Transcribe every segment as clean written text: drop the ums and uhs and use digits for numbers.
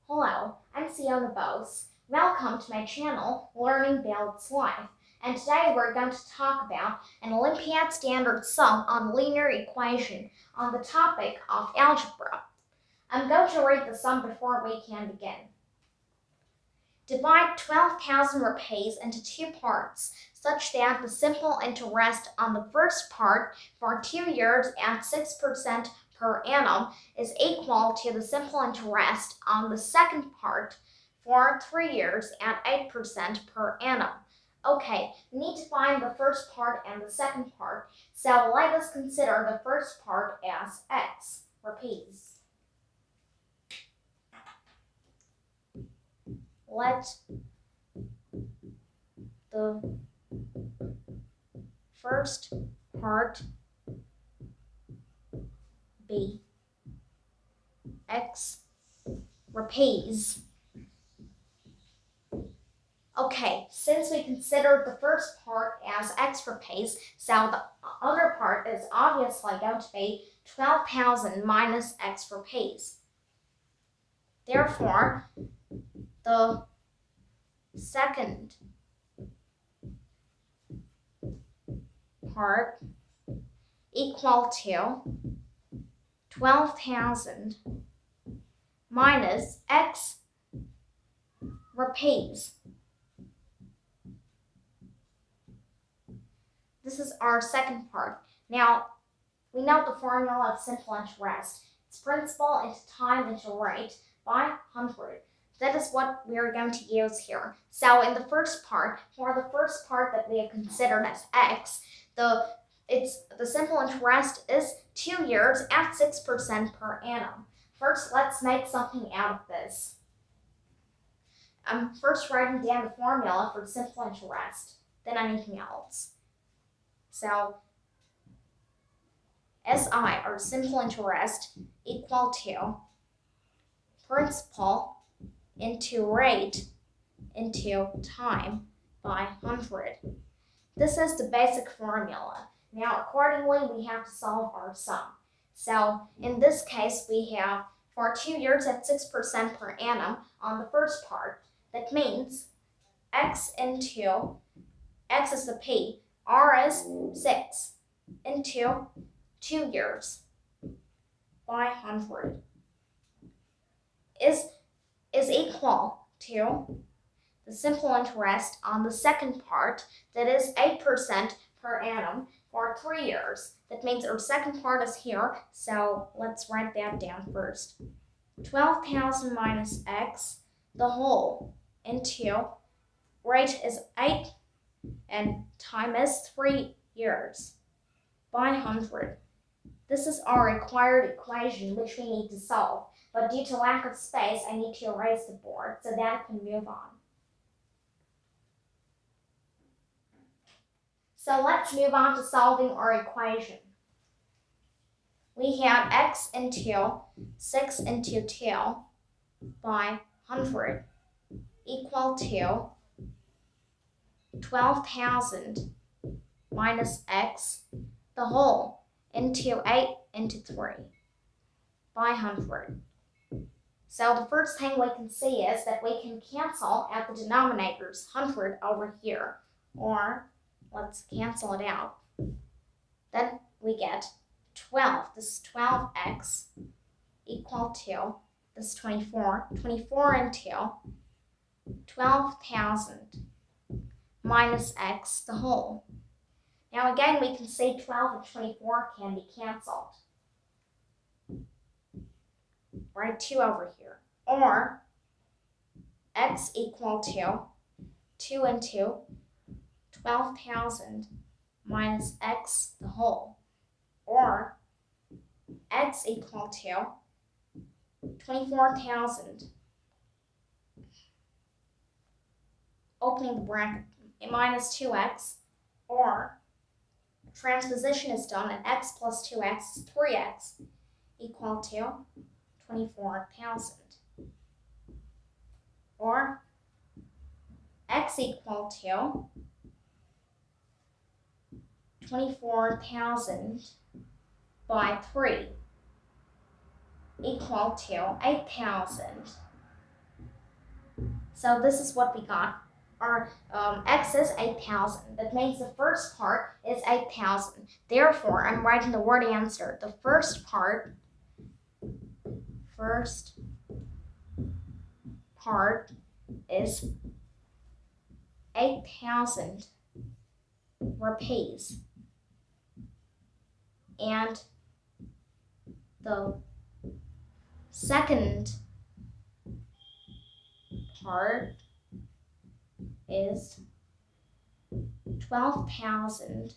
Hello, I'm Sienna Bose. Welcome to my channel, Learning Builds Life. And today we're going to talk about an Olympiad standard sum on linear equation on the topic of algebra. I'm going to read the sum before we can begin. Divide 12,000 rupees into two parts, such that the simple interest on the first part for 2 years at 6% per annum is equal to the simple interest on the second part for 3 years at 8% per annum. Okay, we need to find the first part and the second part, so let us consider the first part as x rupees. Let the first part be x rupees. Okay, since we considered the first part as x rupees, so the other part is obviously going to be 12,000 minus x rupees. Therefore, the second part equal to 12,000 minus x rupees. This is our second part. Now, we know the formula of simple interest. It's principal into time into rate by 100. That is what we are going to use here. So in the first part, for the first part that we have considered as x, the simple interest is 2 years at 6% per annum. First, let's make something out of this. I'm first writing down the formula for simple interest, then anything else. So, SI, or simple interest, equal to principal into rate into time by 100. This is the basic formula. Now, accordingly, we have to solve our sum. So, in this case, we have for 2 years at 6% per annum on the first part. That means x into, x is the p, r is 6, into 2 years by 100 is equal to the simple interest on the second part, that is 8% per annum for 3 years. That means our second part is here, so let's write that down first. 12,000 minus x, the whole, into rate is 8 and time is 3 years by 100. This is our required equation which we need to solve, but due to lack of space, I need to erase the board so that I can move on. So let's move on to solving our equation. We have x into 6 into 2 by 100 equal to 12,000 minus x, the whole, into 8 into 3 by 100. So the first thing we can see is that we can cancel at the denominators 100 over here, or let's cancel it out. Then we get 12. This is 12x equal to, this is 24. 24 into 12,000 minus x, the whole. Now again, we can see 12 and 24 can be canceled. Write 2 over here. Or x equal to 2 into 12,000 minus x, the whole. Or x equal to 24,000, opening the bracket, minus 2x, or transposition is done and x plus 2x is 3x, equal to 24,000. Or x equal to 24,000 by 3 equal to 8,000 So this is what we got. Our x is 8,000. That means the first part is 8,000. Therefore, I'm writing the word answer. The first part is 8,000 rupees. And the second part is 12,000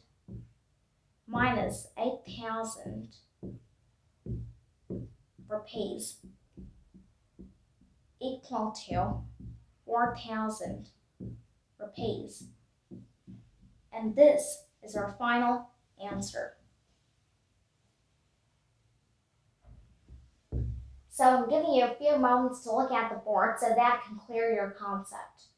minus 8,000 rupees equal to 4,000 rupees. And this is our final answer. So I'm giving you a few moments to look at the board so that can clear your concept.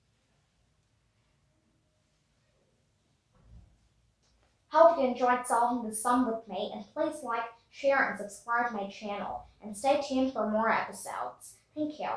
Hope you enjoyed solving the sum with me, and please like, share, and subscribe to my channel. And stay tuned for more episodes. Thank you.